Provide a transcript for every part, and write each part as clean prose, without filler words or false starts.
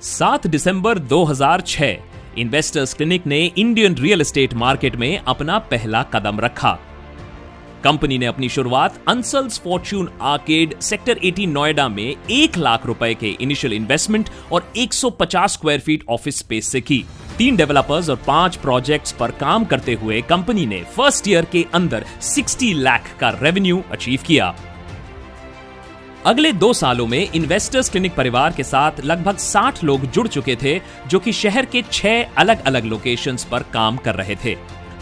7 दिसंबर 2006 investors clinic ने Indian real estate market में अपना पहला कदम रखा। कंपनी ने अपनी शुरुआत अंसल्स फॉर्च्यून आर्केड सेक्टर 18 नोएडा में 1 लाख रुपए के इनिशियल इन्वेस्टमेंट और 150 स्क्वायर फीट ऑफिस स्पेस से की। 3 डेवलपर्स और 5 प्रोजेक्ट्स पर काम करते हुए कंपनी ने फर्स्ट ईयर के अंदर 60 लाख का रेवेन्यू अचीव किया। अगले 2 सालों में इन्वेस्टर्स क्लिनिक परिवार के साथ लगभग 60 लोग जुड़ चुके थे, जो कि शहर के 6 अलग अलग लोकेशंस पर काम कर रहे थे।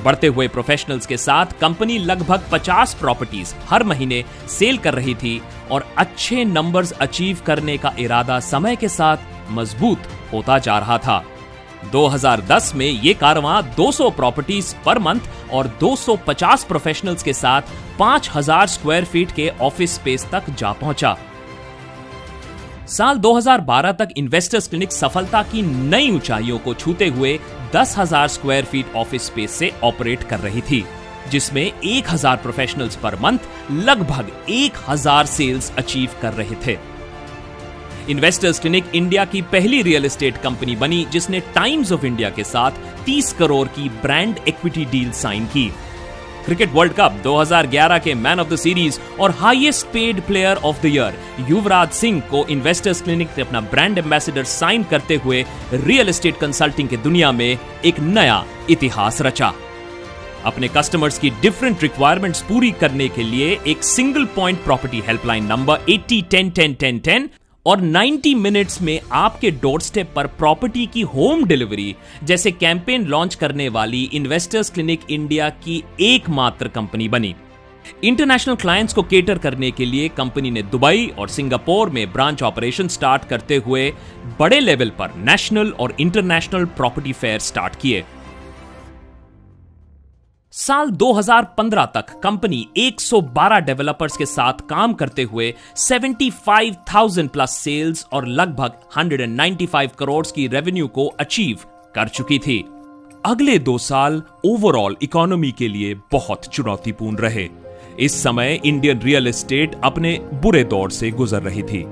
बढ़ते हुए प्रोफेशनल्स के साथ कंपनी लगभग 50 प्रॉपर्टीज हर महीने सेल कर रही थी और अच्छे नंबर्स अचीव करने का इरादा समय के साथ मजबूत होता जा रहा था। 2010 में यह कारवां 200 प्रॉपर्टीज पर मंथ और 250 प्रोफेशनल्स के साथ 5000 स्क्वायर फीट के ऑफिस स्पेस तक जा पहुंचा। साल 2012 तक इन्वेस्टर्स क्लिनिक सफलता की नई ऊंचाइयों को छूते हुए 10,000 स्क्वायर फीट ऑफिस स्पेस से ऑपरेट कर रही थी, जिसमें 1000 प्रोफेशनल्स पर मंथ लगभग 1000 सेल्स अचीव कर रहे थे। इन्वेस्टर्स क्लिनिक इंडिया की पहली रियल एस्टेट कंपनी बनी जिसने टाइम्स ऑफ इंडिया के साथ 30 करोड़ की ब्रांड इक्विटी डील साइन की। क्रिकेट वर्ल्ड कप 2011 के मैन ऑफ द सीरीज और highest paid player of the year Yuvraj Singh को इन्वेस्टर्स क्लिनिक ने अपना ब्रांड एम्बेसडर साइन करते हुए रियल एस्टेट कंसल्टिंग की दुनिया में एक नया इतिहास रचा। अपने कस्टमर्स की डिफरेंट रिक्वायरमेंट्स पूरी करने के लिए एक single point property helpline number 80101010 और 90 मिनट्स में आपके डोर स्टेप पर प्रॉपर्टी की होम डिलीवरी जैसे कैंपेन लॉन्च करने वाली इन्वेस्टर्स क्लिनिक इंडिया की एकमात्र कंपनी बनी। इंटरनेशनल क्लाइंट्स को केटर करने के लिए कंपनी ने दुबई और सिंगापुर में ब्रांच ऑपरेशन स्टार्ट करते हुए बड़े लेवल पर नेशनल और इंटरनेशनल प्रॉपर्टी फेयर स्टार्ट किए। साल 2015 तक कंपनी 112 डेवलपर्स के साथ काम करते हुए 75,000 प्लस सेल्स और लगभग 195 करोड़ की रेवेन्यू को अचीव कर चुकी थी। अगले 2 साल ओवरऑल इकोनॉमी के लिए बहुत चुनौतीपूर्ण रहे। इस समय इंडियन रियल एस्टेट अपने बुरे दौर से गुजर रही थी।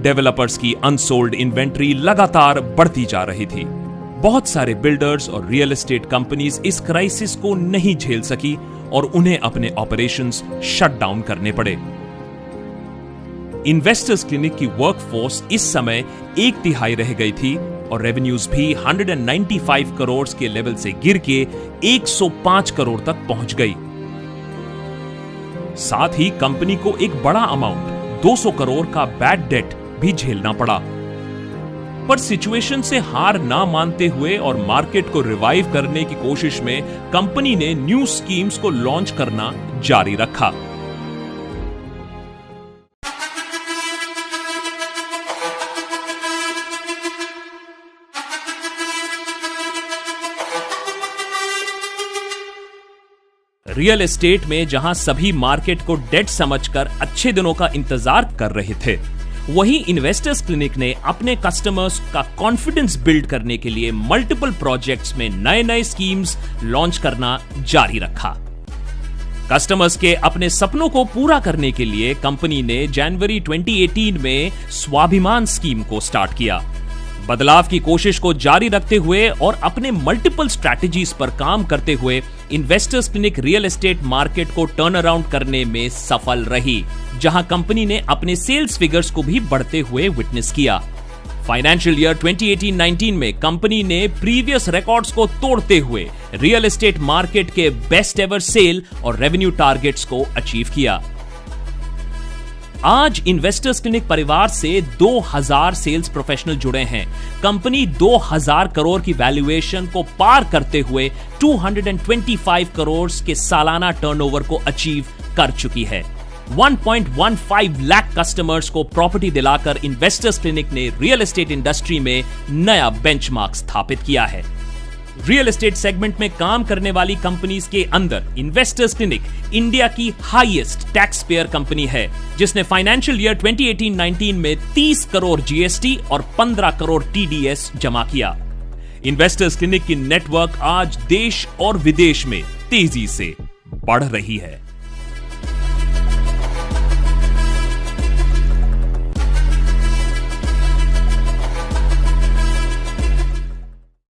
डेवलपर्स की अनसोल्ड इन्वेंट्री लगातार बढ़ती जा रही थी। बहुत सारे बिल्डर्स और रियल एस्टेट कंपनीज इस क्राइसिस को नहीं झेल सकी और उन्हें अपने ऑपरेशंस शट डाउन करने पड़े। इन्वेस्टर्स क्लिनिक की वर्कफोर्स इस समय 1/3 रह गई थी और रेवेन्यूज भी 195 करोड़ के लेवल से गिर के 105 करोड़ तक पहुंच गई। साथ ही कंपनी को एक बड़ा अमाउंट 200 करोड़ का बैड डेट भी झेलना पड़ा। पर सिचुएशन से हार ना मानते हुए और मार्केट को रिवाइव करने की कोशिश में कंपनी ने न्यू स्कीम्स को लॉन्च करना जारी रखा। रियल एस्टेट में जहां सभी मार्केट को डेड समझकर अच्छे दिनों का इंतजार कर रहे थे, वहीं इन्वेस्टर्स क्लिनिक ने अपने कस्टमर्स का कॉन्फिडेंस बिल्ड करने के लिए मल्टीपल प्रोजेक्ट्स में नए स्कीम्स लॉन्च करना जारी रखा। कस्टमर्स के अपने सपनों को पूरा करने के लिए कंपनी ने जनवरी 2018 में स्वाभिमान स्कीम को स्टार्ट किया। बदलाव की कोशिश को जारी रखते हुए और अपने मल्टीपल स्ट्रैटेजीज पर काम करते हुए investors clinic real estate market को टर्न अराउंड करने में सफल रही, जहां कंपनी ने अपने सेल्स फिगर्स को भी बढ़ते हुए विटनेस किया। फाइनेंशियल ईयर 2018-19 में कंपनी ने प्रीवियस रिकॉर्ड्स को तोड़ते हुए रियल एस्टेट मार्केट के बेस्ट एवर सेल और रेवेन्यू टारगेट्स को अचीव किया। आज इन्वेस्टर्स क्लिनिक परिवार से 2000 सेल्स प्रोफेशनल जुड़े हैं। कंपनी 2000 करोड़ की वैल्यूएशन को पार करते हुए 225 करोड़ के सालाना टर्नओवर को अचीव कर चुकी है। 1.15 लाख कस्टमर्स को प्रॉपर्टी दिलाकर इन्वेस्टर्स क्लिनिक ने रियल एस्टेट इंडस्ट्री में नया बेंचमार्क स्थापित किया है। रियल एस्टेट सेगमेंट में काम करने वाली कंपनीज के अंदर इन्वेस्टर्स क्लिनिक इंडिया की हाईएस्ट टैक्स पेयर कंपनी है, जिसने फाइनेंशियल ईयर 2018-19 में 30 करोड़ जीएसटी और 15 करोड़ टीडीएस जमा किया। इन्वेस्टर्स क्लिनिक की नेटवर्क आज देश और विदेश में तेजी से बढ़ रही है।